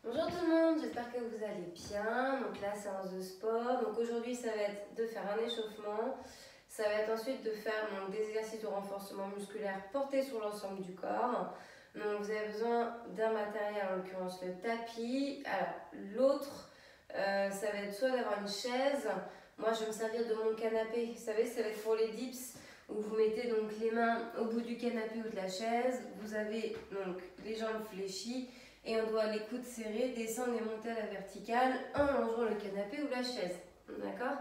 Bonjour tout le monde, j'espère que vous allez bien. Donc la séance de sport. Donc aujourd'hui ça va être de faire un échauffement. Ça va être ensuite de faire des exercices de renforcement musculaire portés sur l'ensemble du corps. Donc vous avez besoin d'un matériel, en l'occurrence le tapis. Alors l'autre, ça va être soit d'avoir une chaise. Moi je vais me servir de mon canapé. Vous savez, ça va être pour les dips où vous mettez donc les mains au bout du canapé ou de la chaise. Vous avez donc les jambes fléchies. Et on doit les coudes serrés, descendre et monter à la verticale en longeant le canapé ou la chaise. D'accord,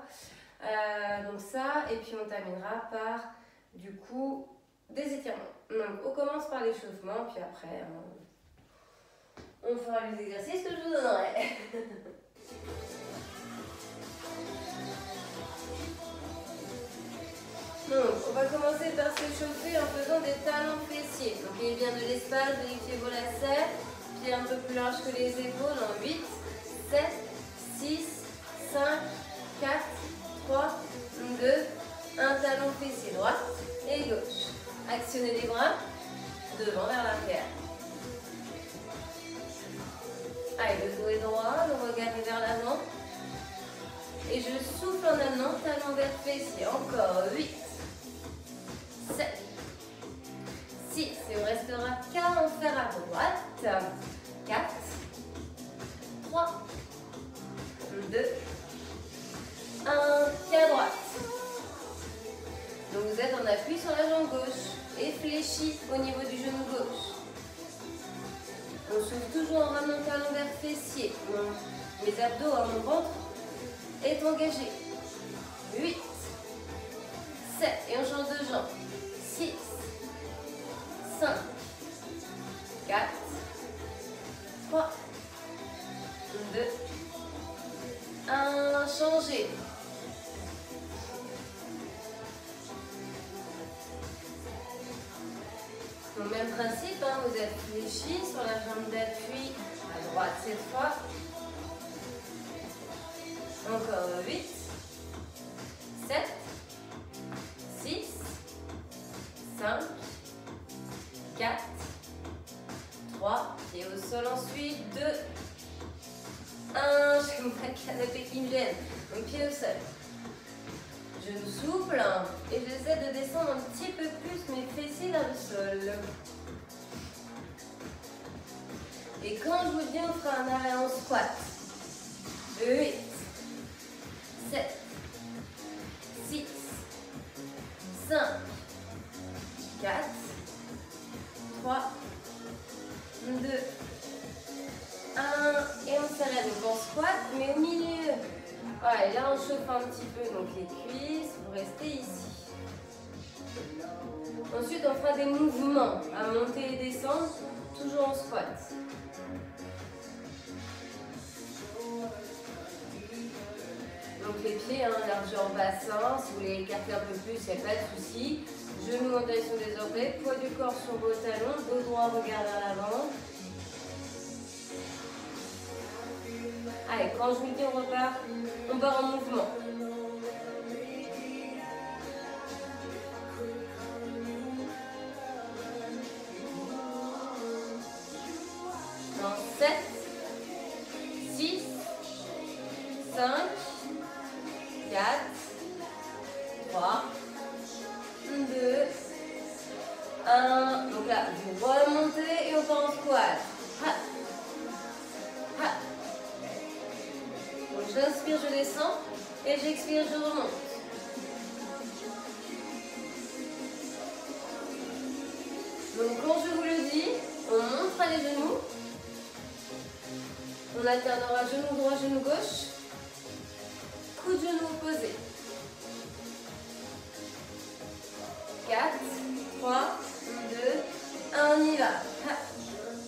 donc ça, et puis on terminera par, du coup, des étirements. Donc on commence par l'échauffement, puis après, on fera les exercices que je vous donnerai. Donc, on va commencer par s'échauffer en faisant des talons fessiers. Donc, ayez bien de l'espace, vérifiez vos lacets. Pieds un peu plus larges que les épaules en 8, 7, 6, 5, 4, 3, 2, un talon fessier droite et gauche. Actionnez les bras devant vers l'arrière. Allez, le dos est droit, le regard est vers l'avant. Et je souffle en amenant talon vers fessier. Encore 8, 7, 6, et on restera 40 fer à droite. 4, 3, 2, 1, pied à droite. Donc vous êtes en appui sur la jambe gauche et fléchi au niveau du genou gauche. On souffle toujours en ramenant talon vers fessier. Mes abdos, mon ventre est engagé. 8, 7, et on change de jambe. 6, 5, 4, 3, 2, 1, changez. Donc même principe, vous êtes fléchi sur la jambe d'appui à droite cette fois. Encore 8, 7, 6, 5, 4, 3, et au sol ensuite, 2, 1, j'ai mon canapé qui me gêne, donc pied au sol. Genou souple, et j'essaie de descendre un petit peu plus mes fessiers vers le sol. Et quand je vous dis, on fera un arrêt en squat. 8, 7, 6, 5, 4, 3, 2, 1, et on s'arrête. Donc en squat, mais au milieu. Voilà, et là on chauffe un petit peu donc les cuisses, vous restez ici. Ensuite on fera des mouvements à monter et descendre, toujours en squat. Donc les pieds, largeur bassin, si vous voulez écarter un peu plus, il n'y a pas de souci. Genoux en direction des oreilles, poids du corps sur vos talons, dos droit, regard vers l'avant. Allez, quand je vous le dis, on part en mouvement. Dans 7, 6, 5, 4, 3, 2, 1. Donc là, vous remontez et on part en squat. Ha. Ha. Donc j'inspire, je descends et j'expire, je remonte. Donc quand je vous le dis, on montera les genoux. On alternera genou droit, genou gauche. Coup de genou opposé. 4, 3, 2, 1, on y va. Ha,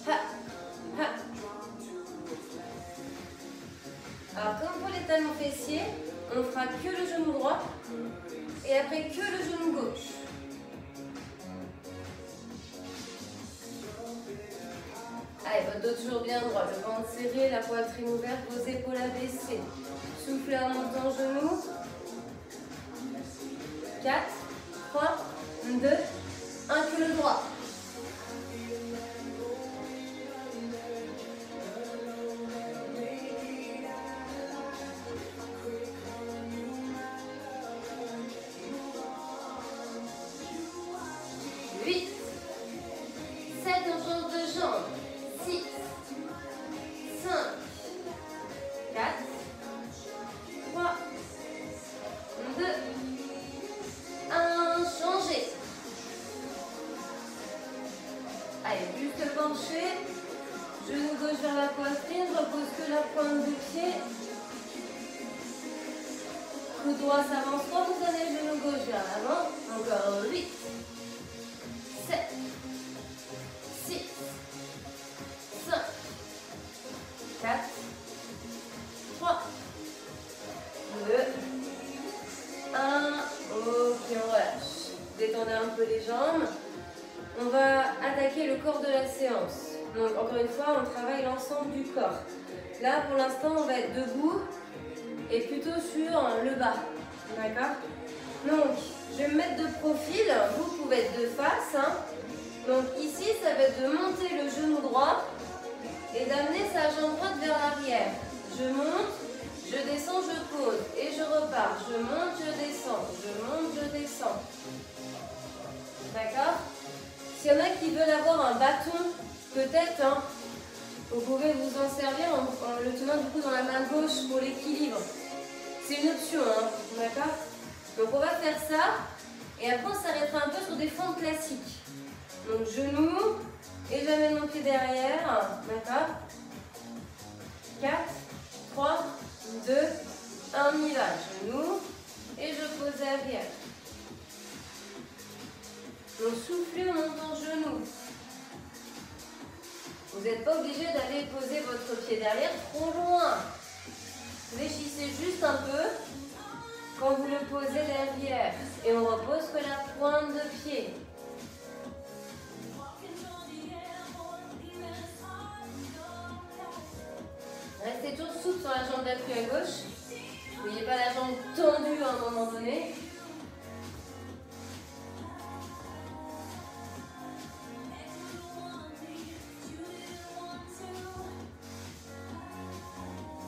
ha, ha. Alors comme pour les talons fessiers, on fera que le genou droit et après que le genou gauche. Allez, votre dos toujours bien droit, le ventre serré, la poitrine ouverte, vos épaules abaissées. Soufflez en montant genou. 4, 3, 2, 1, que le droit. pencher. Genou gauche vers la poitrine, je repose que la pointe du pied. Coude droit s'avance pas, vous donnez le genou gauche vers l'avant. Encore 8, 7, 6, 5, 4, 3, 2, 1. Ok, on relâche. Détendez un peu les jambes. On va attaquer le corps de la séance. Donc encore une fois, on travaille l'ensemble du corps. Là, pour l'instant, on va être debout et plutôt sur le bas. D'accord? Donc, je vais me mettre de profil. Vous pouvez être de face. Hein. Donc ici, ça va être de monter le genou droit et d'amener sa jambe droite vers l'arrière. Je monte, je descends, je pose et je repars. Je monte, je descends, je monte, je descends. D'accord? S'il y en a qui veulent avoir un bâton, peut-être, hein, vous pouvez vous en servir en le tenant du coup dans la main gauche pour l'équilibre. C'est une option, hein, d'accord? Donc on va faire ça et après on s'arrêtera un peu sur des fentes classiques. Donc genou et j'amène mon pied derrière, d'accord? 4, 3, 2, 1, on y va. Genou et je pose derrière. Donc soufflez en montant genou. Vous n'êtes pas obligé d'aller poser votre pied derrière trop loin. Fléchissez juste un peu quand vous le posez derrière. Et on repose que la pointe de pied. Restez toujours souple sur la jambe d'appui à gauche. N'ayez pas la jambe tendue à un moment donné.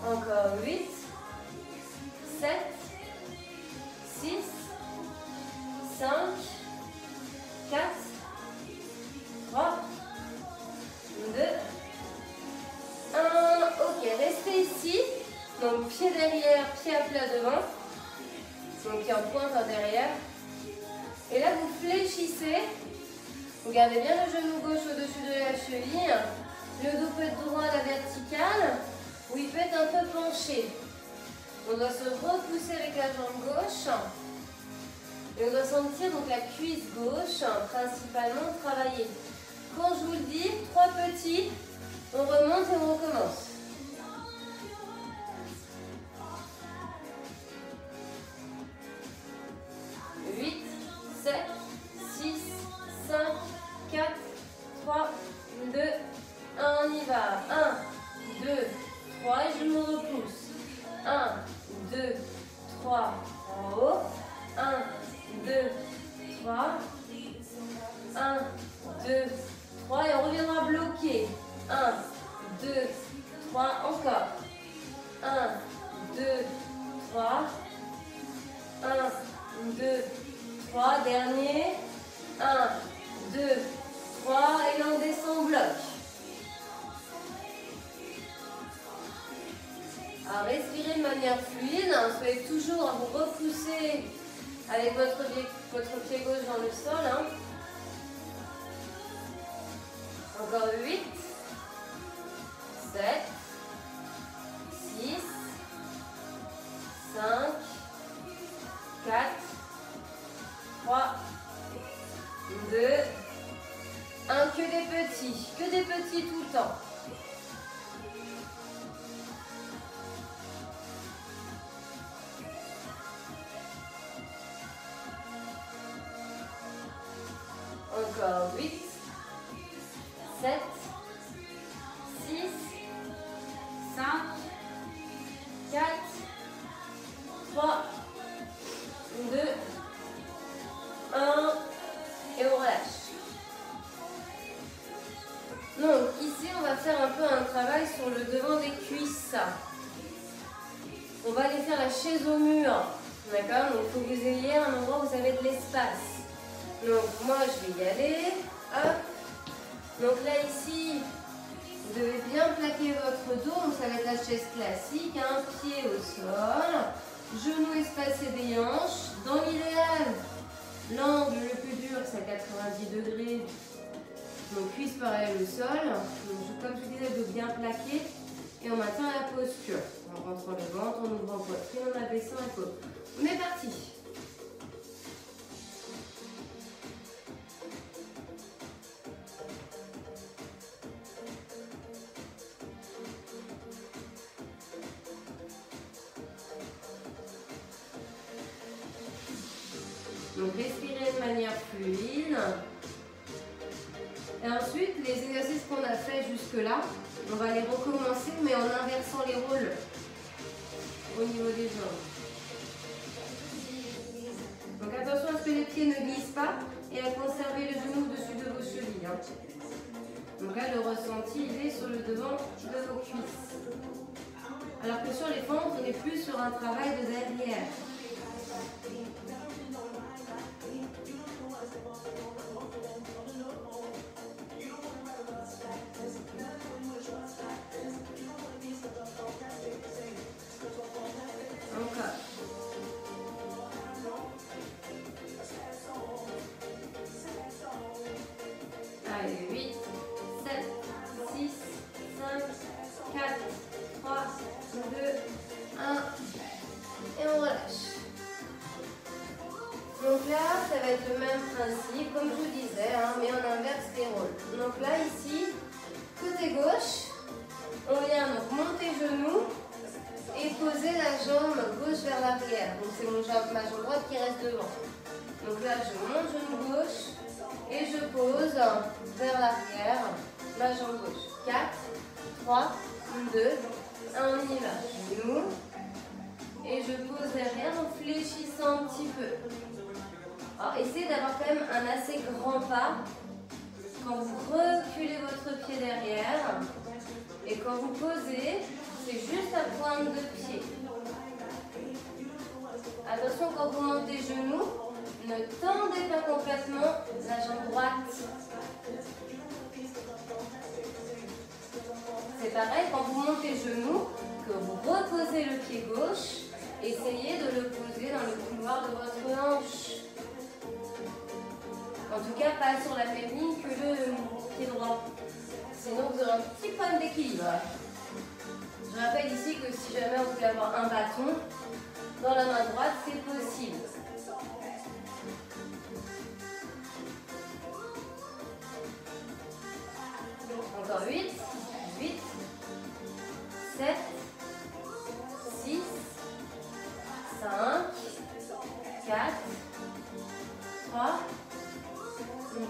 Encore 8, 7, 6, 5, 4, 3, 2, 1. Ok, restez ici. Donc pied derrière, pied à plat devant. Donc pied en pointe en derrière. Et là vous fléchissez. Vous gardez bien le genou gauche au-dessus de la cheville. Le dos peut être droit à la verticale. Ou il peut être un peu penché. On doit se repousser avec la jambe gauche. Et on doit sentir donc la cuisse gauche principalement travailler. Quand je vous le dis, 3 petits, on remonte et on recommence. Huit, 7, 6, 5, 4, 3, 2, 1, on y va. 1, 2, 3 et je me repousse. 1, 2, 3 en haut. 1, 2, 3. 1, 2, 3 et on reviendra bloquer. 1, 2, 3, encore. 1, 2, 3. 1, 2, 3. Dernier. 1, 2, 3 et on descend, bloc. Alors, respirez de manière fluide, soyez toujours à vous repousser avec votre pied gauche dans le sol. Hein. Encore 8, 7, 6, 5, 4, 3, 2, 1, que des petits tout le temps. Encore 8, 7, 6, 5, 4, 3, 2, 1 et on relâche. Donc ici on va faire un peu un travail sur le devant des cuisses. On va aller faire la chaise au mur. D'accord? Donc il faut que vous ayez un endroit où vous avez de l'espace. Donc moi je vais y aller, hop. Donc là ici, vous devez bien plaquer votre dos, donc ça va être la chaise classique, un pied au sol, genoux espacés des hanches. Dans l'idéal, l'angle le plus dur c'est à 90 degrés Donc cuisse parallèle au sol. Donc, comme je vous disais, de bien plaquer. Et on maintient la posture. En rentrant le ventre, en ouvrant poitrine, en abaissant la côte. On est parti. Donc respirez de manière fluide. Et ensuite, les exercices qu'on a fait jusque-là, on va les recommencer, mais en inversant les rôles au niveau des jambes. Donc attention à ce que les pieds ne glissent pas et à conserver le genou au-dessus de vos chevilles. Hein. Donc là, le ressenti, il est sur le devant de vos cuisses. Alors que sur les fentes, on est plus sur un travail de derrière. Encore. Allez, 8, 7, 6, 5, 4, 3, 2, 1. Et on relâche. Donc là, ça va être le même principe, comme je vous disais, hein, mais on inverse les rôles. Donc là, ici, côté gauche, on vient donc monter genou et poser la jambe gauche vers l'arrière. Donc c'est ma jambe droite qui reste devant. Donc là, je monte genou gauche et je pose vers l'arrière ma jambe gauche. 4, 3, 2, 1, on y va. Genou. Et je pose derrière en fléchissant un petit peu. Alors, essayez d'avoir quand même un assez grand pas quand vous reculez votre pied derrière. Et quand vous posez, c'est juste à pointe de pied. Attention, quand vous montez genoux, ne tendez pas complètement la jambe droite. C'est pareil, quand vous montez genoux, que vous reposez le pied gauche, essayez de le poser dans le couloir de votre hanche. En tout cas, pas sur la même ligne que le pied droit. Sinon, vous aurez un petit problème d'équilibre. Je rappelle ici que si jamais vous voulez avoir un bâton dans la main droite, c'est possible. Encore 8, 8, 7, 6, 5, 4, 3, 2,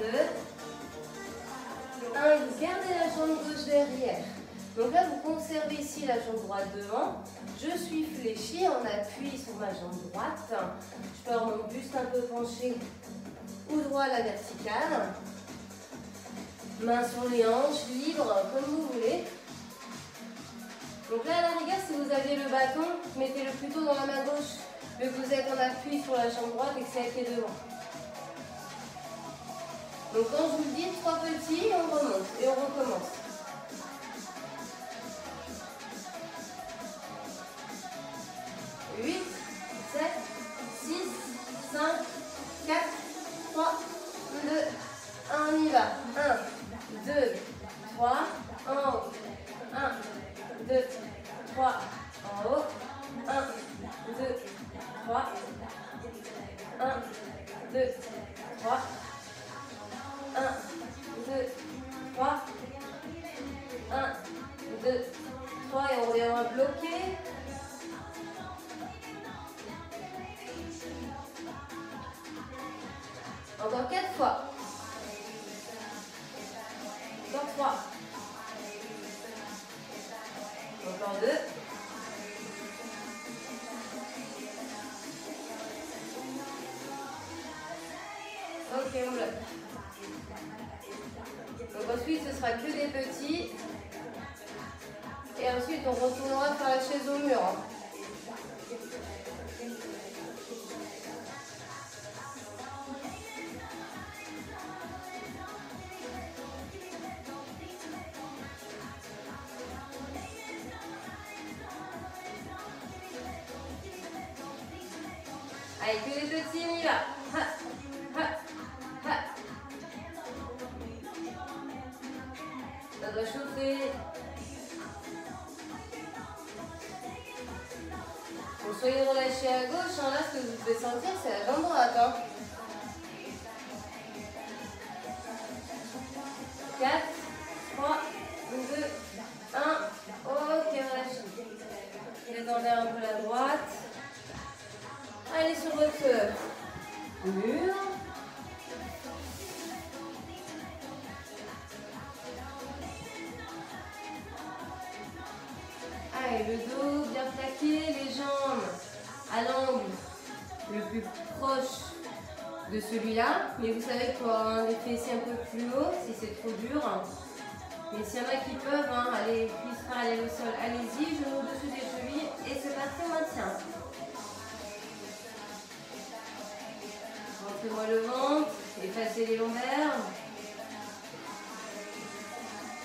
1. Vous gardez la jambe gauche derrière. Donc là, vous conservez ici la jambe droite devant. Je suis fléchie en appui sur ma jambe droite. Je peux avoir mon buste un peu penché ou droit à la verticale. Mains sur les hanches, libre, comme vous voulez. Donc là, à la rigueur, si vous aviez le bâton, mettez-le plutôt dans la main gauche, vu que vous êtes en appui sur la jambe droite et que c'est elle qui est devant. Donc quand je vous le dis, 3 petits, on remonte et on recommence. Huit, 7, 6, 5, 4, 3, 2, 1, on y va. 1, 2, 3, en haut. 1, 2, 3, en haut. 1, 2, 3. 1, 2, 3. 1, 2, 3. 1, 2, 3. Et on reviendra bloquer. Encore 4 fois. Encore 3. Encore 2. Ok, on bloque. Donc ensuite, ce sera que des petits. Et ensuite, on retournera faire la chaise au mur. Allez, que les petits, on y va. Ha, ha, ha. chauffer. Bon, soyez relâchés à gauche, hein. Là ce que vous pouvez sentir c'est la jambe droite. Hein. 4, 3, 2, 1. Ok, relâchez. Détendez un peu la droite. Allez sur votre mur. Allez, le dos bien plaqué, les jambes à l'angle le plus proche de celui-là. Mais vous savez qu'il faut avoir les fessiers un peu plus haut si c'est trop dur. Mais s'il y en a qui peuvent, hein, aller aller au sol, allez-y, genoux au-dessus des chevilles et c'est parti, on maintient. Rentrez-moi le ventre, effacez les lombaires,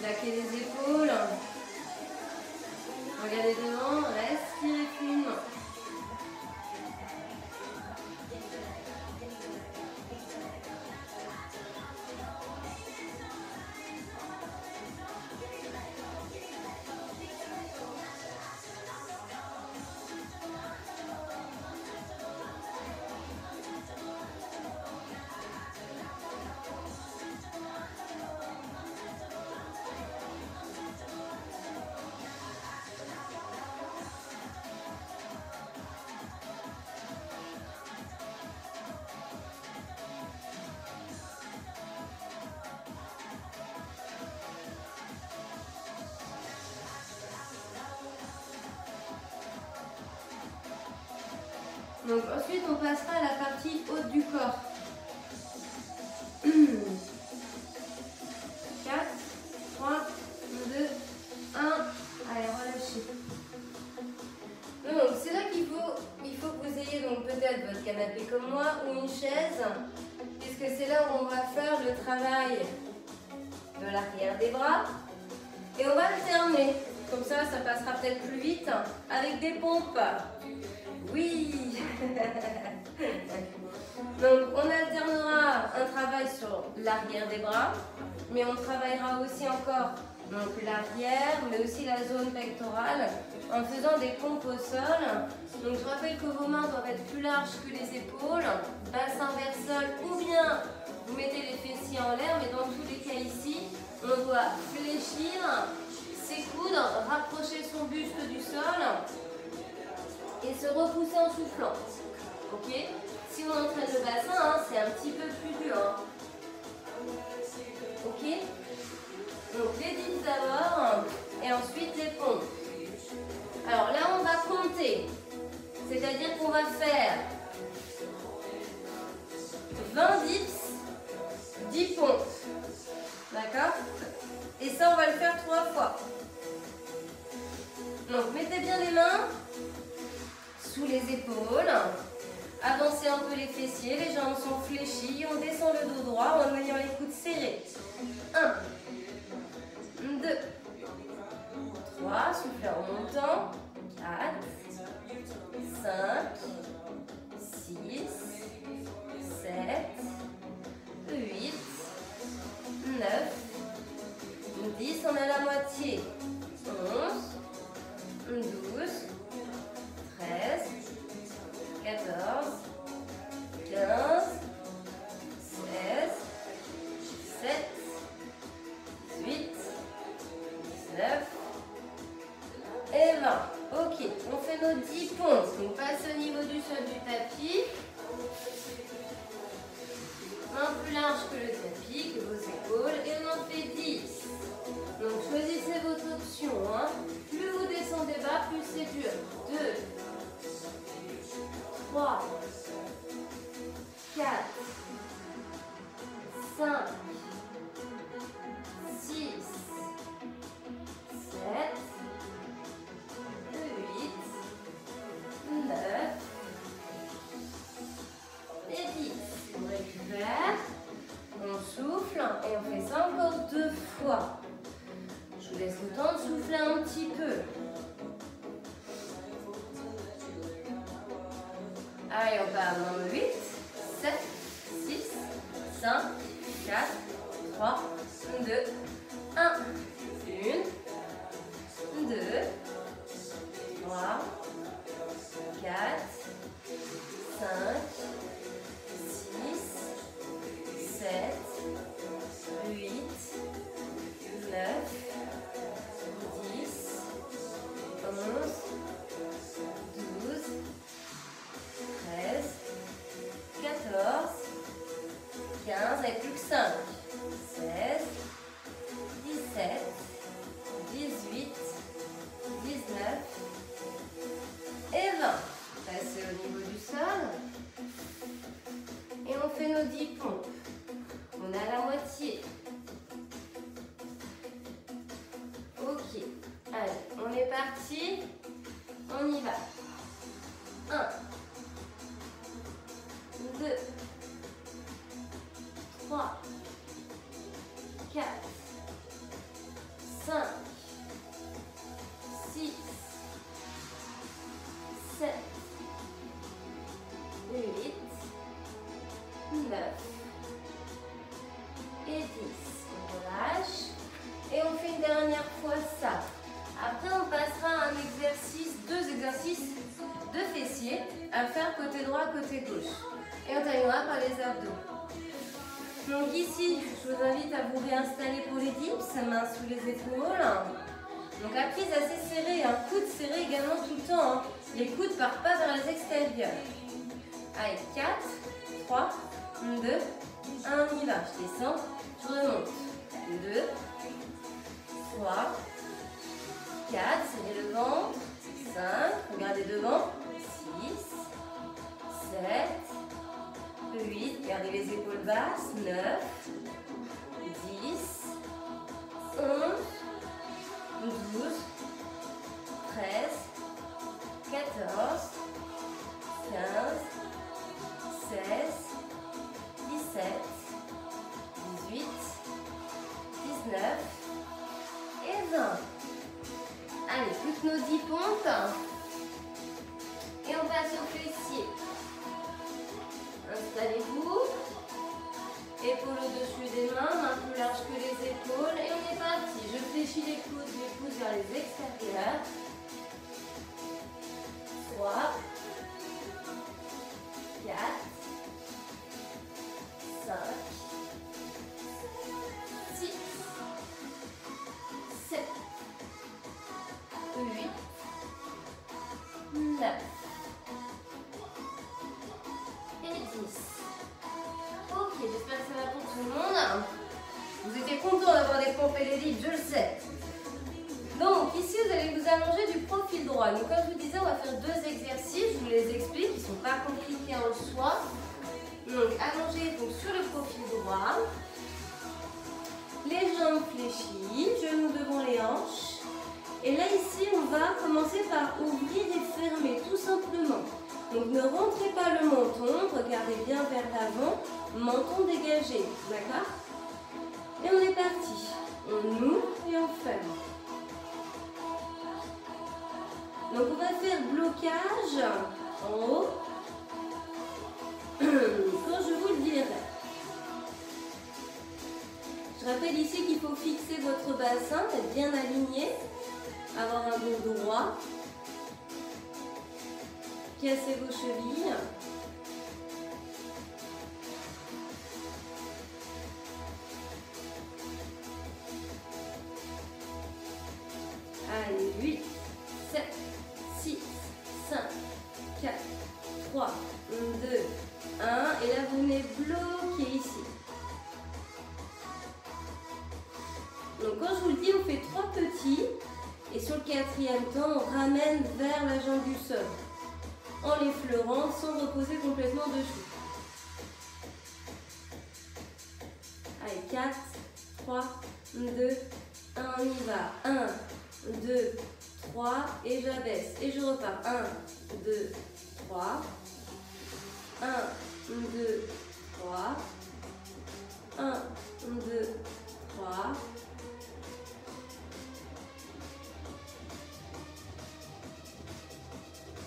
plaquez les épaules, regardez devant, respirez finement. Donc ensuite on passera à la partie haute du corps. 4, 3, 2, 1. Allez, relâchez. Donc c'est là qu'il faut que vous ayez donc peut-être votre canapé comme moi ou une chaise, puisque c'est là où on va faire le travail de l'arrière des bras. Et on va alterner. Comme ça passera peut-être plus vite avec des pompes. Oui. Donc on alternera un travail sur l'arrière des bras, mais on travaillera aussi encore donc l'arrière, mais aussi la zone pectorale en faisant des pompes au sol. Donc je rappelle que vos mains doivent être plus larges que les épaules, bassin vers sol, ou bien vous mettez les fessiers en l'air, mais dans tous les cas ici, on doit fléchir ses coudes, rapprocher son buste du sol et se repousser en soufflant. Ok? Si on entraîne le bassin, hein, c'est un petit peu plus dur. Hein. Ok? Donc les dips d'abord et ensuite les pompes. Alors là, on va compter. C'est-à-dire qu'on va faire 20 dips, 10 pompes. D'accord? Et ça, on va le faire 3 fois. Donc mettez bien les mains sous les épaules, avancez un peu les fessiers, les jambes sont fléchies, on descend le dos droit en ayant les coudes serrés. 1, 2, 3, soufflez en montant, 4, 5, 6, 7, 8, 9, 10, on a la moitié, 11, 12, 13, 14, 15, 16, 17, 18, 19 et 20. Ok, on fait nos 10 pompes. Donc passe au niveau du sol du tapis. Main plus large que le tapis, que vos épaules. Et on en fait 10. Donc choisissez votre option. Hein. Plus vous descendez bas, plus c'est dur. 2, 3, 4, 5, 6, 7, 8, 9 et 10. On récupère, on souffle et on fait ça encore 2 fois. Je vous laisse le temps de souffler un petit peu. Allez, on part dans 8, 7, 6, 5, 4, 3, 2, 1. 8, Allez, on est parti. On y va. 1, 2, 3, 4, 5, 6, 7, 8, 9 et 10. On relâche. Et on fait une dernière fois ça. Après, on passera à un exercice, 2 exercices de fessiers à faire côté droit, côté gauche. Et on terminera par les abdos. Donc ici, je vous invite à vous réinstaller pour les dips, mains sous les épaules. Donc la prise assez serrée, un coude serré également tout le temps. Hein. Les coudes partent pas vers les extérieurs. Allez, 4, 3, 2, 1, on y va. Je descends, je remonte. 2, 3, 4, serrez le ventre. 5, regardez devant. 6, 7, 8, gardez les épaules basses. 9, 10, 11, 12, 13, 14, 15, 16, 17, 18, 19 et 20. Allez, toutes nos 10 pompes. Et on passe au fessier. Installez-vous. Épaules au-dessus des mains, mains plus larges que les épaules. Et on est parti. Je fléchis les pouces vers les extérieurs. 3, 4, 5, 6, 7, 8, 9 et 10. Ok, j'espère que ça va pour tout le monde. Vous étiez contents d'avoir des pompes et des dips, je le sais. Donc ici, vous allez vous allonger du profil droit. Donc comme je vous disais, on va faire 2 exercices. Je vous les explique, ils ne sont pas compliqués en soi. Donc allongez donc, sur le profil droit. Les jambes fléchies, genoux devant les hanches. Et là ici, on va commencer par ouvrir et fermer, tout simplement. Donc ne rentrez pas le menton, regardez bien vers l'avant, menton dégagé, d'accord? Et on est parti. On ouvre et on ferme. Donc on va faire blocage en haut, quand je vous le dirai. Je rappelle ici qu'il faut fixer votre bassin, être bien aligné, avoir un dos droit, casser vos chevilles. Allez, 8, 7, 6, 5, 4, 3, 2, 1. Et là, vous venez bloquer ici. Donc, quand je vous le dis, on fait 3 petits. Et sur le 4e temps, on ramène vers la jambe du sol. En l'effleurant, sans reposer complètement dessus. Allez, 4, 3, 2, 1, on y va. 1, 2, 3, et j'abaisse. Et je repars. 1, 2, 3. 1, 2, 3. 1, 2, 3.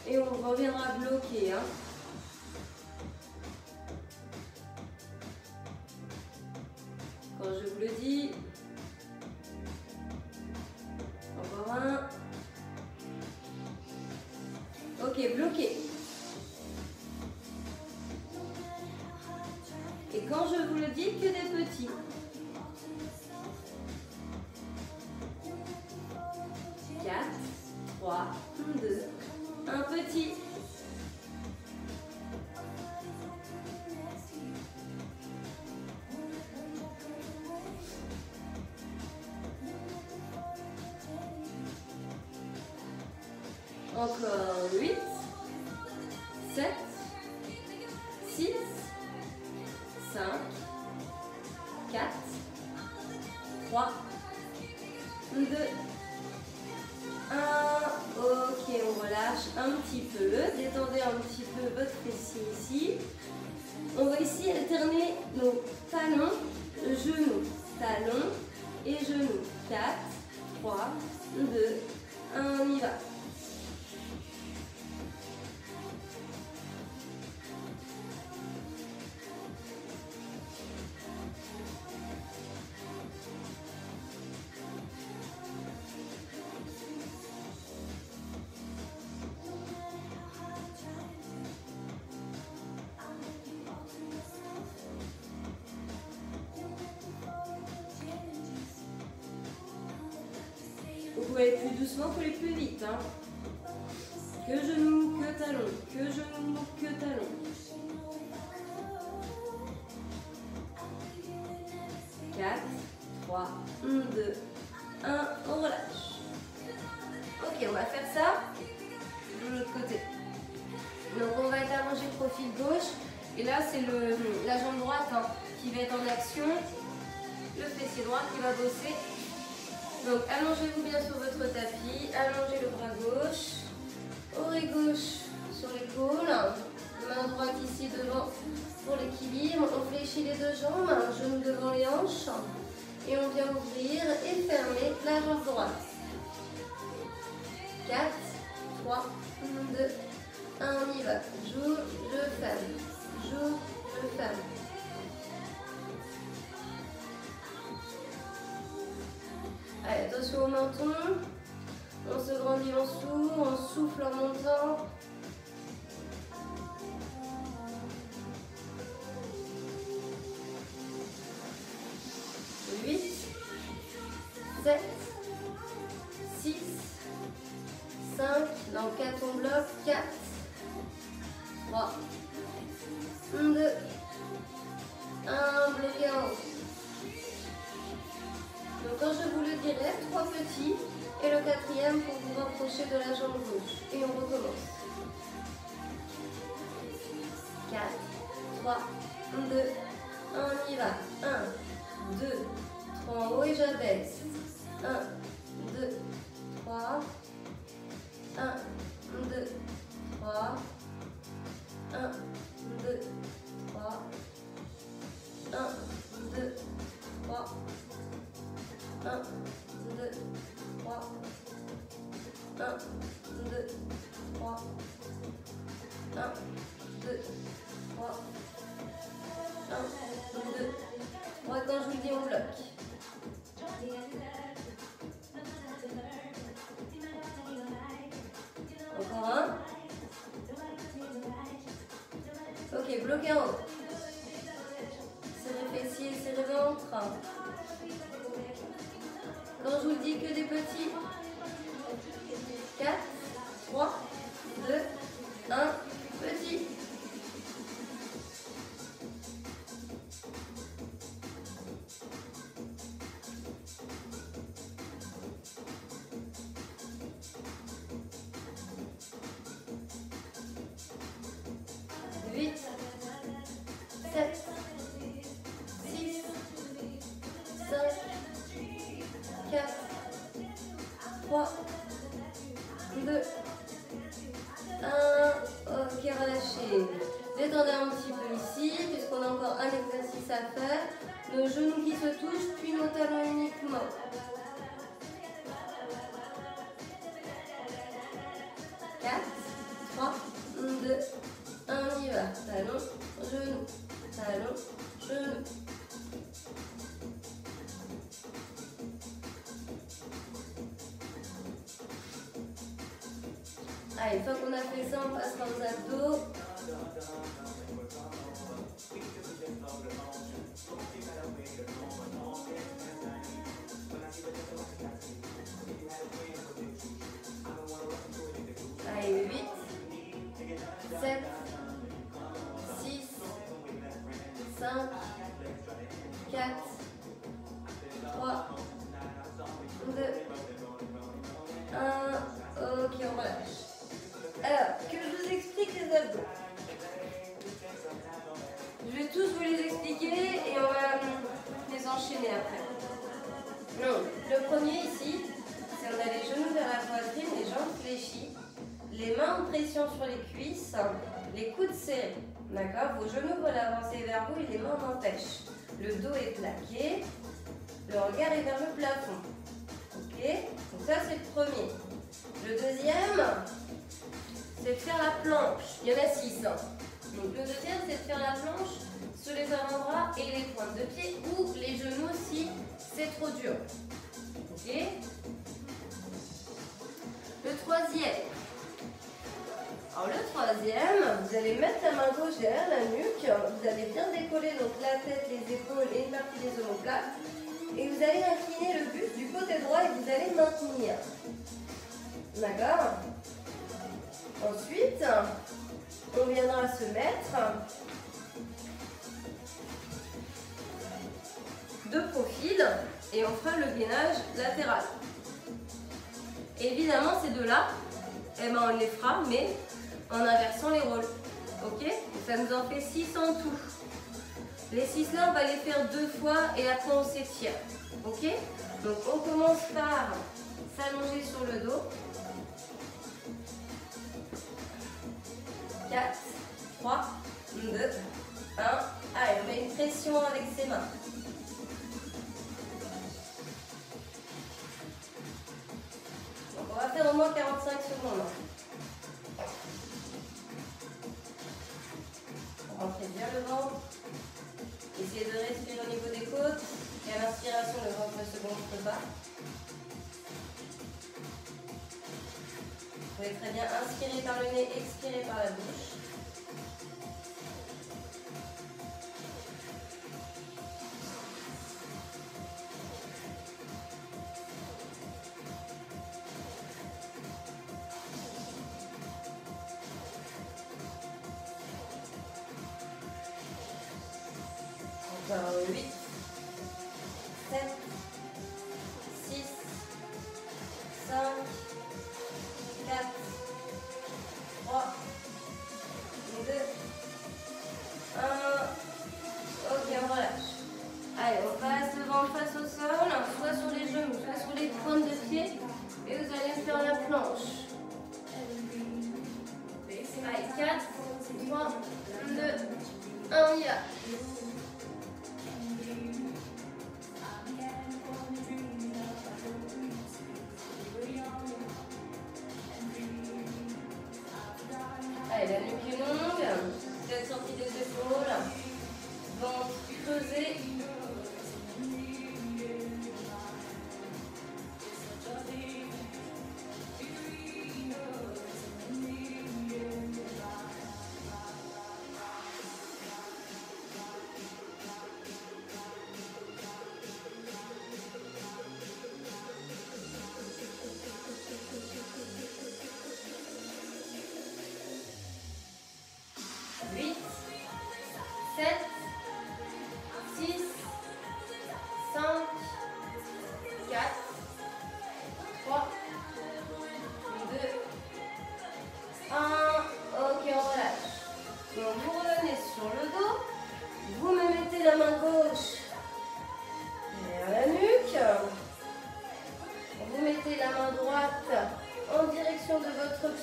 Et on reviendra bloquer. Hein. Quand je vous le dis. Encore un. Ok, bloqué. Et quand je vous le dis, que des petits. 4, 3, 2, un petit. Encore 8, 7, 6, 5, 4, 3, 2, relâche un petit peu, détendez un petit peu votre fessier ici. On va ici alterner nos talons, genoux, talons et genoux. 4, 3, 2, 1, on y va. Vous pouvez aller plus doucement, vous pouvez aller plus vite. Hein. Que genoux, que talons, que genoux, que talons. 4, 3, 2, 1, on relâche. Ok, on va faire ça de l'autre côté. Donc on va être allongé profil gauche. Et là, c'est la jambe droite hein, qui va être en action. Le fessier droit qui va bosser. Donc allongez-vous bien sur votre tapis, allongez le bras gauche, oreille gauche sur l'épaule, main droite ici devant pour l'équilibre, on fléchit les deux jambes, genou devant les hanches, et on vient ouvrir et fermer la jambe droite. 4, 3, 2, 1, on y va, j'ouvre, je ferme, j'ouvre, je ferme. Allez, attention au menton, on se grandit en dessous, on souffle en montant. 8, 7, 6, 5, dans 4 on bloque, 4, 3, 2, 1, bloqué en haut. Donc quand je vous le dirai, 3 petits et le 4e pour vous rapprocher de la jambe gauche. Et on recommence. 4, 3, 2, 1, on y va. 1, 2, 3 en haut et j'abaisse. 1, 2, 3. 1, 2, 3. 1, 2, 3. 1, 2, 3. 1, 2, 3, 1, 2, 3, 1, 2, 3, 1, 2, 3, quand je vous dis on bloque. Encore un. Ok, bloqué en haut. Serrez fessiers, serrez ventre. Quand je vous dis que des petits, 4, 3, 2, 1, petit. Détendez un petit peu ici, puisqu'on a encore un exercice à faire. Nos genoux qui se touchent, puis nos talons uniquement. Quatre, 3, 2, 1, on y va. Talon, genou, talon, genou. Allez, une fois qu'on a fait ça, on passera aux abdos. Allez, 8, 7, 6, 5, 4, 3, 2, 1. Ok, on relâche. Alors, que je vous explique les abdos. Je vais tous vous les expliquer et on va les enchaîner après. Donc, le premier ici, c'est on a les genoux vers la poitrine, les jambes fléchies, les mains pression sur les cuisses, les coudes serrés. D'accord? Vos genoux veulent avancer vers vous et les mains n'empêchent. Le dos est plaqué, le regard est vers le plafond. Ok? Donc ça c'est le premier. Le deuxième, c'est de faire la planche. Il y en a 6. Donc le deuxième, c'est de faire la planche sur les avant-bras et les pointes de pied ou les genoux si c'est trop dur. Ok? Le troisième. Alors le troisième, vous allez mettre la main gauche derrière la nuque, vous allez bien décoller donc la tête, les épaules et une partie des omoplates. Et vous allez incliner le buste du côté droit et vous allez maintenir. D'accord? Ensuite, on viendra se mettre de profil et on fera le gainage latéral. Évidemment, ces deux-là, eh ben, on les fera, mais en inversant les rôles. Ok? Ça nous en fait 6 en tout. Les 6 là, on va les faire 2 fois et après on s'étire. Ok? Donc on commence par s'allonger sur le dos. 4, 3, 2, 1. Allez, on met une pression avec ses mains. Donc on va faire au moins 45 secondes. Rentrez bien le ventre. Essayez de respirer au niveau des côtes. Et à l'inspiration, le ventre ne se gonfle pas. Vous pouvez très bien inspirer par le nez, expirer par la bouche. Encore 8, 7, 6, 5, 4, 3, 2, 1. Ok, on relâche. Allez, on passe le ventre face au sol, soit sur les genoux, soit sur les pointes de pied. Et vous allez faire la planche. Allez, 4, 3, 2, 1, on y va. Allez, la nuque est longue, tête sortie des épaules, ventre creusé.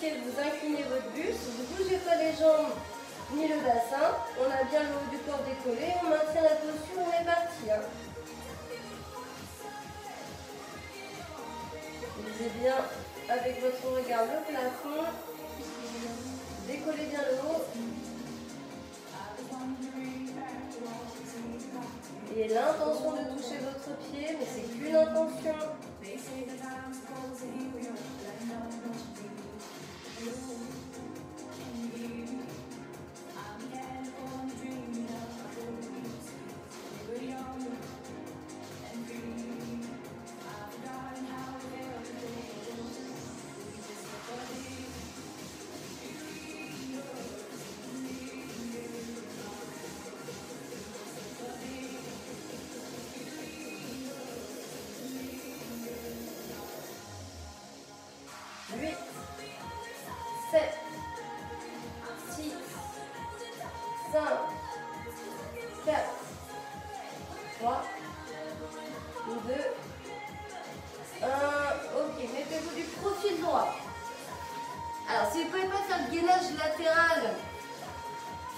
Vous inclinez votre buste, vous ne bougez pas les jambes ni le bassin. On a bien le haut du corps décollé, on maintient la posture, on est parti. Visez bien avec votre regard le plafond. Décollez bien le haut. Et l'intention de toucher votre pied, mais c'est qu'une intention.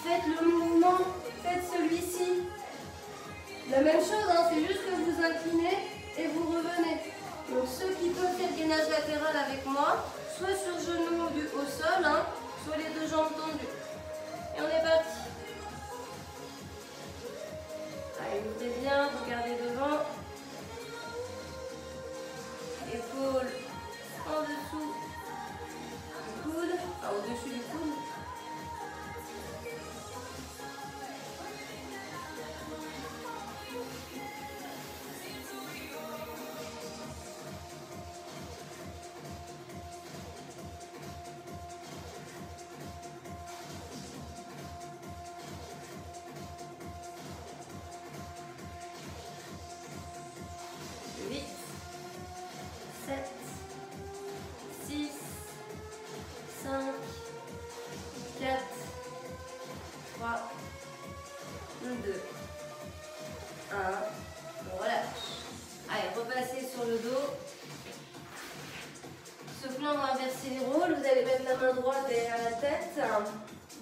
Faites le mouvement, faites celui-ci. La même chose, hein, c'est juste que vous inclinez et vous revenez. Donc ceux qui peuvent faire gainage latéral avec moi, soit sur genou au sol, hein, soit les deux jambes tendues. Et on est parti. Allez, ouvrez bien, regardez devant. Épaules en dessous du coude, enfin au-dessus du coude.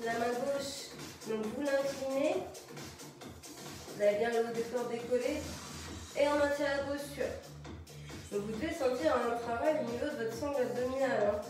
La main gauche, donc vous l'inclinez, vous avez bien le haut des corps décollé et on maintient la posture. Donc vous devez sentir un travail au niveau de votre sangle abdominale. Hein.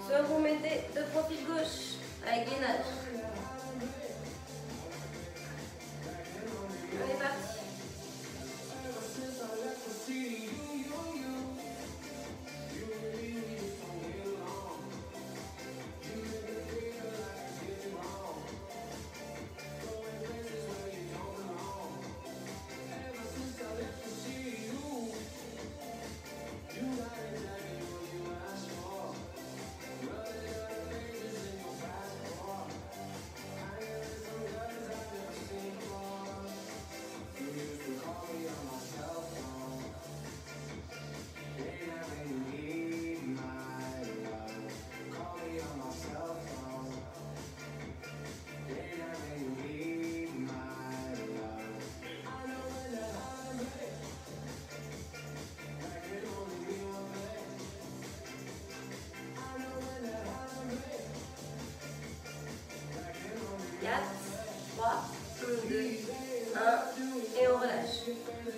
Soit vous mettez de profil gauche avec gainage. On est parti.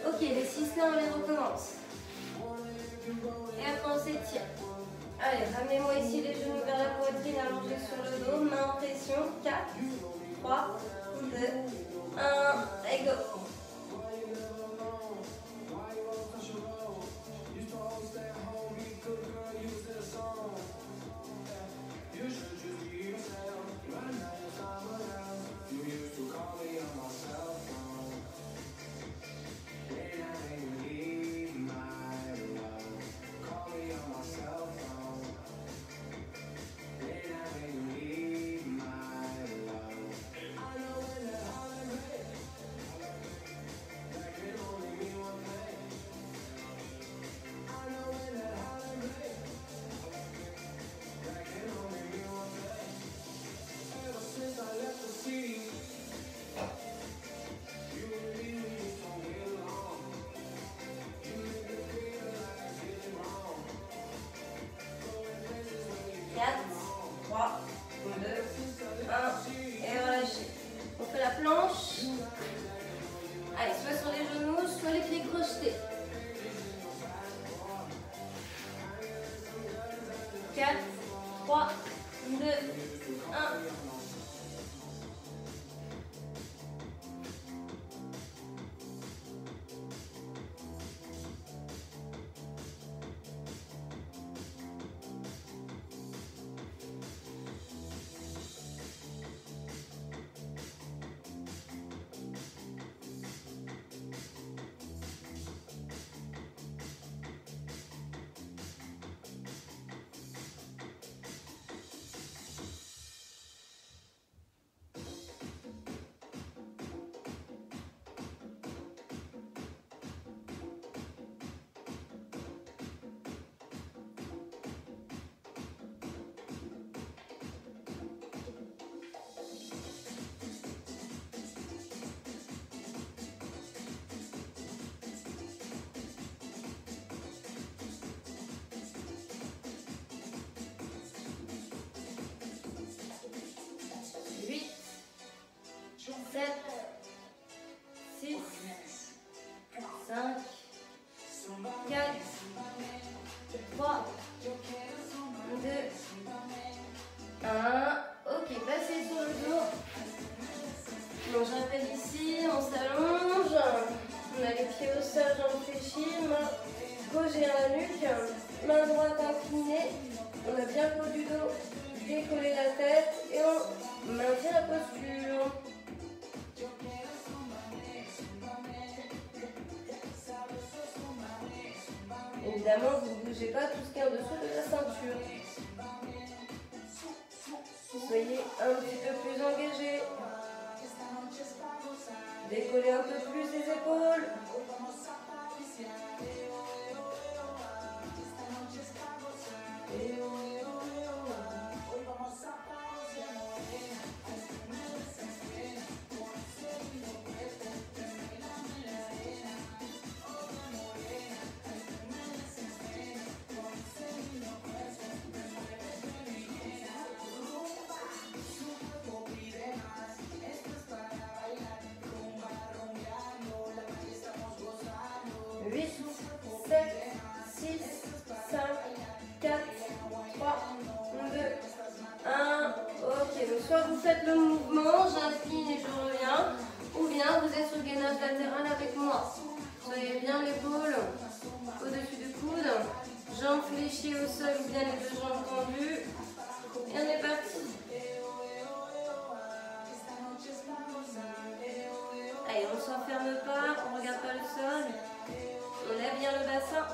Ok, les 6 là, on les recommence. Et après, on s'étire. Allez, ramenez-moi ici les genoux vers la poitrine, allongés sur le dos, main en pression. 4, 3, 2, 1, et go. planche. Allez, soit sur les genoux, soit les pieds crochetés. 4, 3, 2, 1. Sept, 6, 5, 4, 3, 2, 1. Ok, passez sur le dos. Donc je rappelle ici, on s'allonge. On a les pieds au sol, jambes fléchies, main gauche et la nuque, main droite inclinée. On a bien le haut du dos, décoller la tête et on maintient la posture. Évidemment, vous ne bougez pas tout ce qui est en dessous de la ceinture. Soyez un petit peu plus engagé. Décollez un peu plus les épaules. Soit vous faites le mouvement, j'incline et je reviens, ou bien vous êtes sur le gainage latéral avec moi. Soyez bien l'épaule au-dessus du coude, jambes fléchies au sol ou bien les deux jambes tendues. Et on est parti. Allez, on ne s'enferme pas, on ne regarde pas le sol. On lève bien le bassin.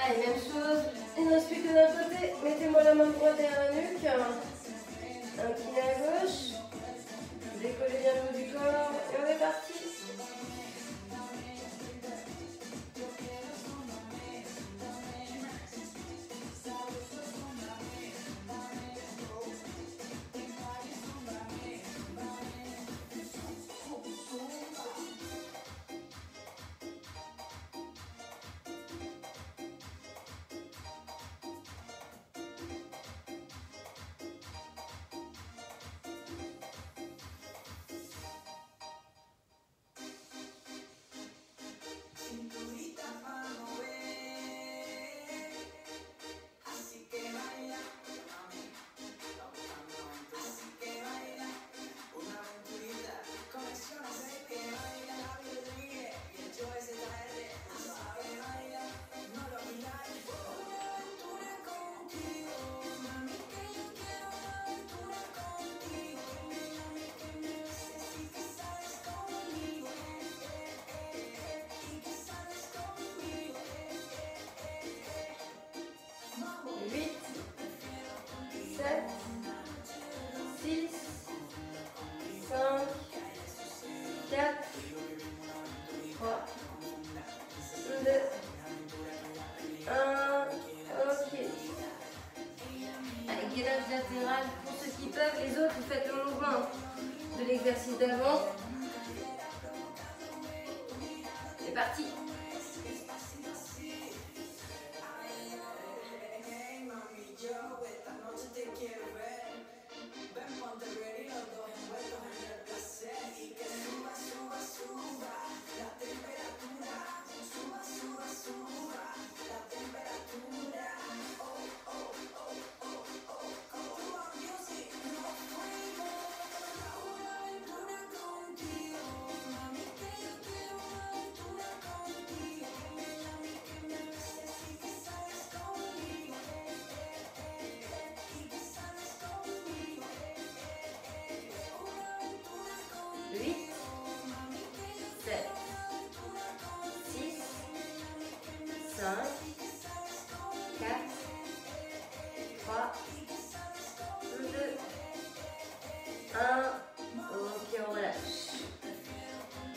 Allez, même chose, il ne reste plus que d'un côté. Mettez-moi la main droite derrière la nuque. Inclinez à gauche. Décollez bien le haut du corps. Et on est parti. ceux qui peuvent. Les autres, vous faites le mouvement de l'exercice d'avant. C'est parti.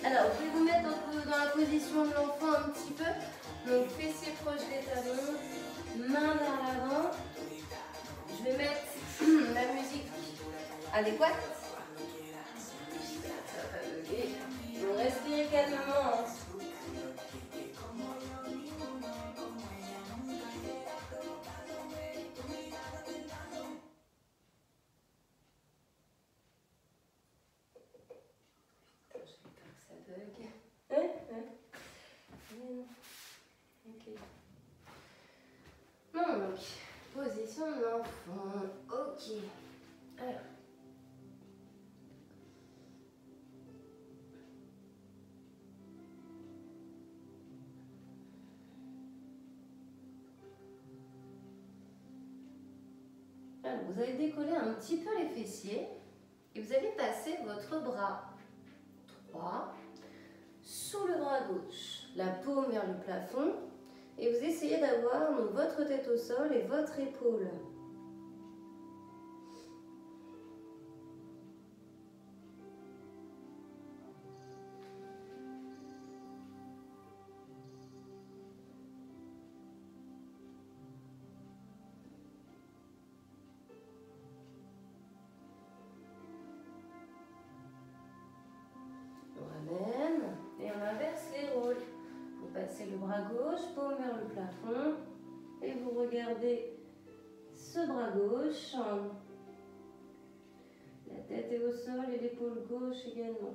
Alors, vous pouvez vous mettre un peu dans la position de l'enfant un petit peu. Donc, fessiers proches des talons, main vers l'avant. Je vais mettre la musique adéquate. Ça va pas bugger. Donc, respirez calmement. Donc, position de l'enfant. Ok. Alors. Alors, vous allez décoller un petit peu les fessiers et vous allez passer votre bras droit sous le bras gauche, la paume vers le plafond. Et vous essayez d'avoir votre tête au sol et votre épaule. On ramène et on inverse les rôles. Vous passez le bras gauche, paume vers le plafond et vous regardez ce bras gauche. La tête est au sol et l'épaule gauche également.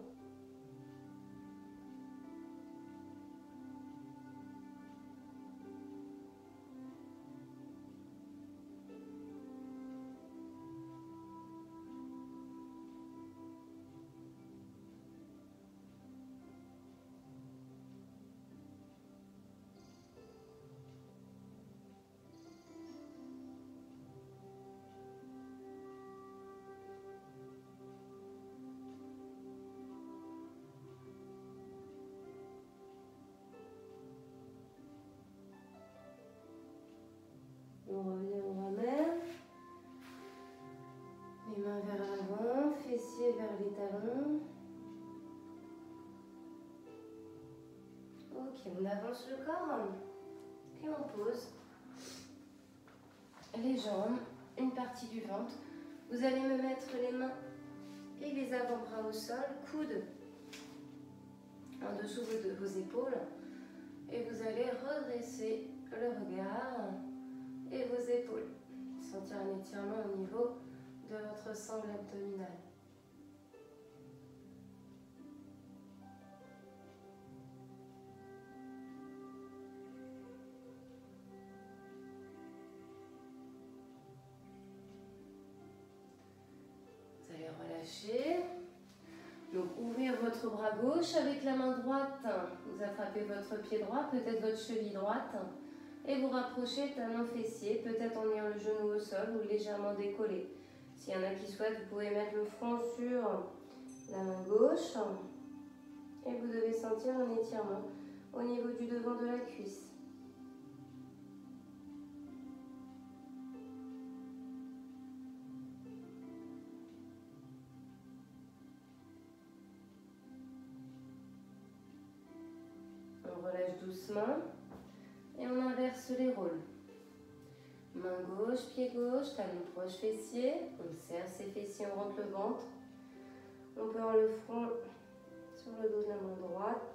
On revient, on ramène. Les mains vers l'avant, fessiers vers les talons. Ok, on avance le corps. Puis on pose les jambes, une partie du ventre. Vous allez me mettre les mains et les avant-bras au sol, coudes en dessous de vos épaules. Et vous allez redresser le regard et vos épaules. Sentir un étirement au niveau de votre sangle abdominale. Vous allez relâcher. Donc ouvrir votre bras gauche avec la main droite. Vous attrapez votre pied droit, peut-être votre cheville droite. Et vous rapprochez talon fessier, peut-être en ayant le genou au sol ou légèrement décollé. S'il y en a qui souhaitent, vous pouvez mettre le front sur la main gauche. Et vous devez sentir un étirement au niveau du devant de la cuisse. On relâche doucement et on inverse les rôles. Main Main gauche, pied gauche, talon proche fessier. On serre ses fessiers, on rentre le ventre. On peut avoir le front sur le dos de la main droite.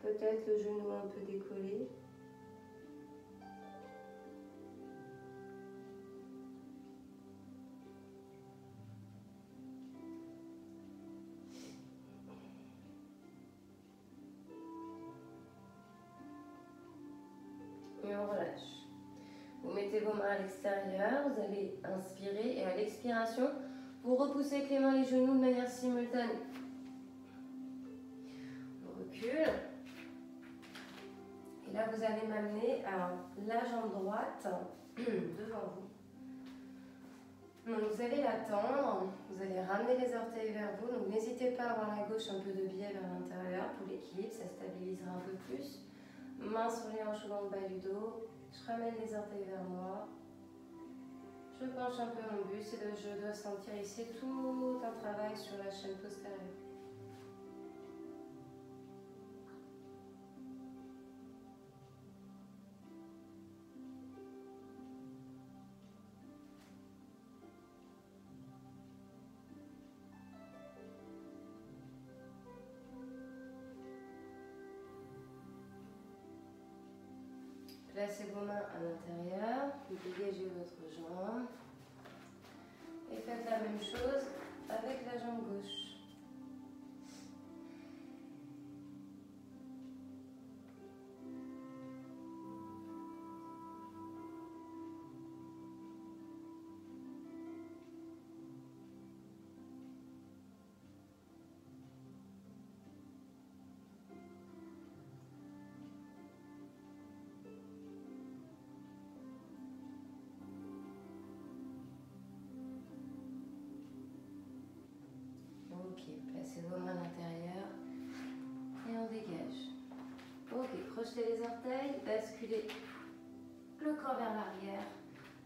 Peut-être le genou un peu décollé. Et on relâche. Vous mettez vos mains à l'extérieur, vous allez inspirer et à l'expiration, vous repoussez avec les mains les genoux de manière simultanée. On recule. Et là, vous allez m'amener à la jambe droite devant vous. Donc, vous allez la tendre, vous allez ramener les orteils vers vous. Donc, n'hésitez pas à avoir la gauche un peu de biais vers l'intérieur pour l'équilibre, ça stabilisera un peu plus. Main sur les hanches ou dans le bas du dos. Je ramène les orteils vers moi. Je penche un peu mon buste et je dois sentir ici tout un travail sur la chaîne postérieure. Placez vos mains à l'intérieur, dégagez votre jambe et faites la même chose avec la jambe gauche. Ok, placez vos mains à l'intérieur et on dégage. Ok, crochetez les orteils, basculez le corps vers l'arrière,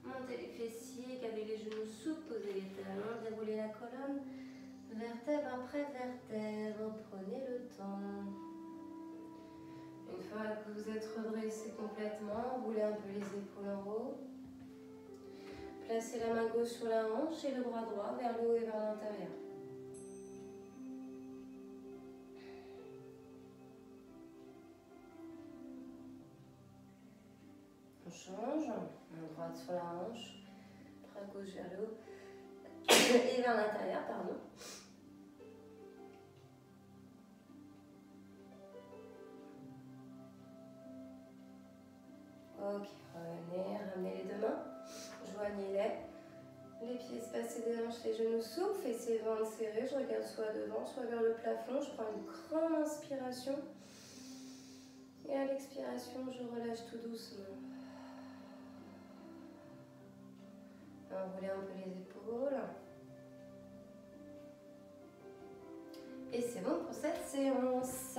montez les fessiers, gardez les genoux souples, posez les talons, déroulez la colonne, vertèbre après vertèbre, prenez le temps. Une fois que vous êtes redressé complètement, roulez un peu les épaules en haut. Placez la main gauche sur la hanche et le bras droit vers le haut et vers l'intérieur. On change, main droite sur la hanche, bras gauche vers le haut et vers l'intérieur, pardon. Ok, revenez, ramenez les deux mains, joignez-les, les pieds espacés des hanches, les genoux souples, fessiers ventre serrés, je regarde soit devant, soit vers le plafond, je prends une grande inspiration et à l'expiration, je relâche tout doucement. Enroulez un peu les épaules. Et c'est bon pour cette séance.